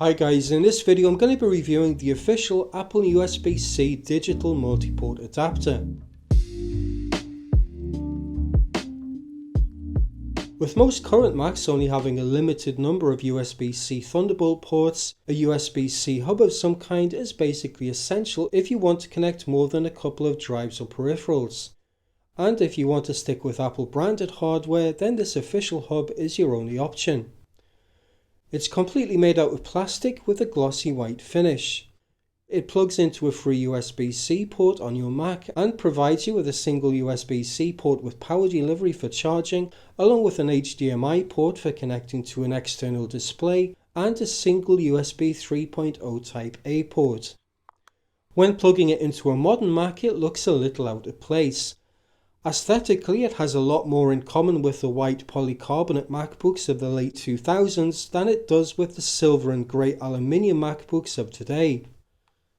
Hi guys, in this video I'm going to be reviewing the official Apple USB-C digital multiport adapter. With most current Macs only having a limited number of USB-C Thunderbolt ports, a USB-C hub of some kind is basically essential if you want to connect more than a couple of drives or peripherals. And if you want to stick with Apple branded hardware, then this official hub is your only option. It's completely made out of plastic with a glossy white finish. It plugs into a free USB-C port on your Mac and provides you with a single USB-C port with power delivery for charging, along with an HDMI port for connecting to an external display and a single USB 3.0 Type A port. When plugging it into a modern Mac, it looks a little out of place. Aesthetically, it has a lot more in common with the white polycarbonate MacBooks of the late 2000s than it does with the silver and grey aluminium MacBooks of today.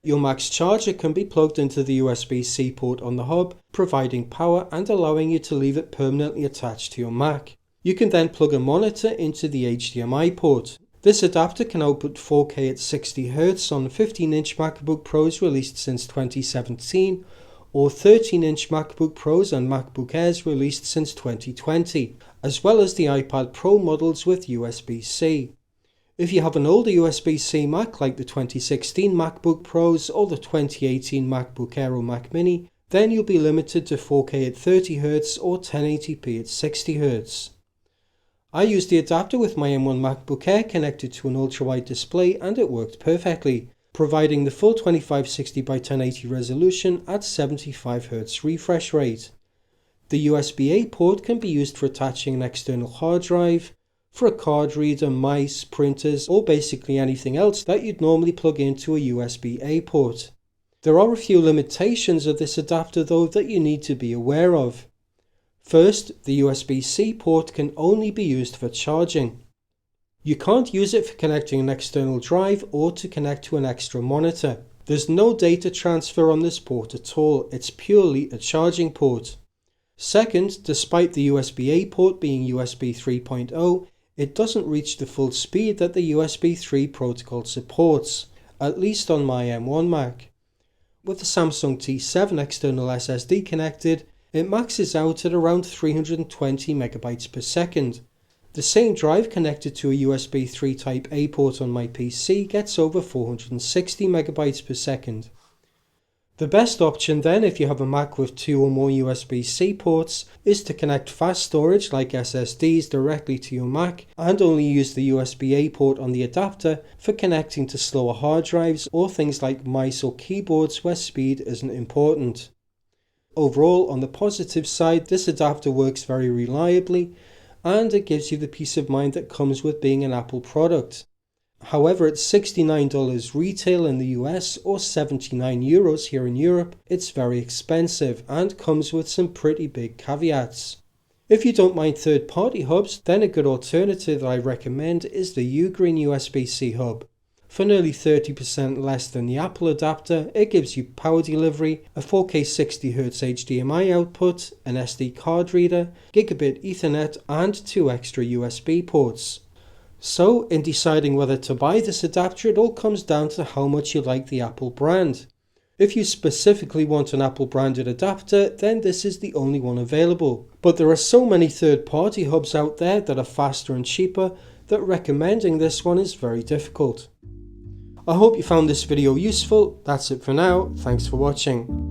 Your Mac's charger can be plugged into the USB-C port on the hub, providing power and allowing you to leave it permanently attached to your Mac. You can then plug a monitor into the HDMI port. This adapter can output 4K at 60 Hz on 15-inch MacBook Pros released since 2017, or 13-inch MacBook Pros and MacBook Airs released since 2020, as well as the iPad Pro models with USB-C. If you have an older USB-C Mac like the 2016 MacBook Pros or the 2018 MacBook Air or Mac Mini, then you'll be limited to 4K at 30 Hz or 1080p at 60 Hz. I used the adapter with my M1 MacBook Air connected to an ultrawide display and it worked perfectly, providing the full 2560x1080 resolution at 75 Hz refresh rate. The USB-A port can be used for attaching an external hard drive, for a card reader, mice, printers, or basically anything else that you'd normally plug into a USB-A port. There are a few limitations of this adapter though that you need to be aware of. First, the USB-C port can only be used for charging. You can't use it for connecting an external drive or to connect to an extra monitor. There's no data transfer on this port at all, it's purely a charging port. Second, despite the USB-A port being USB 3.0, it doesn't reach the full speed that the USB 3 protocol supports, at least on my M1 Mac. With the Samsung T7 external SSD connected, it maxes out at around 320 MB per second. The same drive connected to a USB 3 Type A port on my PC gets over 460 MB per second. The best option then, if you have a Mac with 2 or more USB-C ports, is to connect fast storage like SSDs directly to your Mac and only use the USB-A port on the adapter for connecting to slower hard drives or things like mice or keyboards where speed isn't important. Overall, on the positive side, this adapter works very reliably, and it gives you the peace of mind that comes with being an Apple product. However, at $69 retail in the US or €79 here in Europe, it's very expensive and comes with some pretty big caveats. If you don't mind third-party hubs, then a good alternative that I recommend is the Ugreen USB-C hub. For nearly 30% less than the Apple adapter, it gives you power delivery, a 4K 60 Hz HDMI output, an SD card reader, gigabit Ethernet, and 2 extra USB ports. So, in deciding whether to buy this adapter, it all comes down to how much you like the Apple brand. If you specifically want an Apple branded adapter, then this is the only one available. But there are so many third-party hubs out there that are faster and cheaper that recommending this one is very difficult. I hope you found this video useful. That's it for now. Thanks for watching.